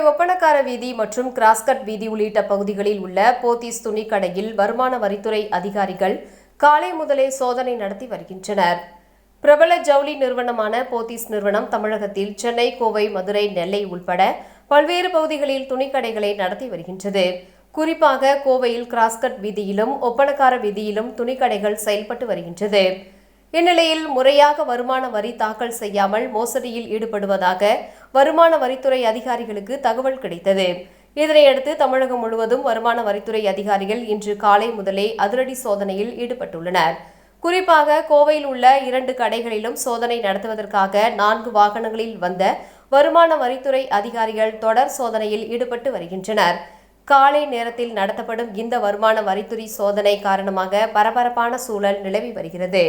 ஒப்பனக்கார வீதி மற்றும் கிராஸ்கட் வீதி உள்ளிட்ட பகுதிகளில் உள்ள போத்தீஸ் துணிக்கடையில் வருமான வரித்துறை அதிகாரிகள் காலை முதலே சோதனை நடத்தி வருகின்றனர். பிரபல ஜவுளி நிறுவனமான போத்தீஸ் நிறுவனம் தமிழகத்தில் சென்னை, கோவை, மதுரை, நெல்லை உள்பட பல்வேறு பகுதிகளில் துணிக்கடைகளை நடத்தி வருகின்றது. குறிப்பாக கோவையில் கிராஸ்கட் வீதியிலும் ஒப்பனக்கார வீதியிலும் துணிக்கடைகள் செயல்பட்டு வருகின்றது. இந்நிலையில் முறையாக வருமான வரி தாக்கல் செய்யாமல் மோசடியில் ஈடுபடுவதாக வருமான வரித்துறை அதிகாரிகளுக்கு தகவல் கிடைத்தது. இதனையடுத்து தமிழகம் முழுவதும் வருமான வரித்துறை அதிகாரிகள் இன்று காலை முதலே அதிரடி சோதனையில் ஈடுபட்டுள்ளனர். குறிப்பாக கோவையில் உள்ள 2 கடைகளிலும் சோதனை நடத்துவதற்காக 4 வாகனங்களில் வந்த வருமான வரித்துறை அதிகாரிகள் தொடர் சோதனையில் ஈடுபட்டு வருகின்றனர். காலை நேரத்தில் நடத்தப்படும் இந்த வருமான வரித்துறை சோதனை காரணமாக பரபரப்பான சூழல் நிலவி வருகிறது.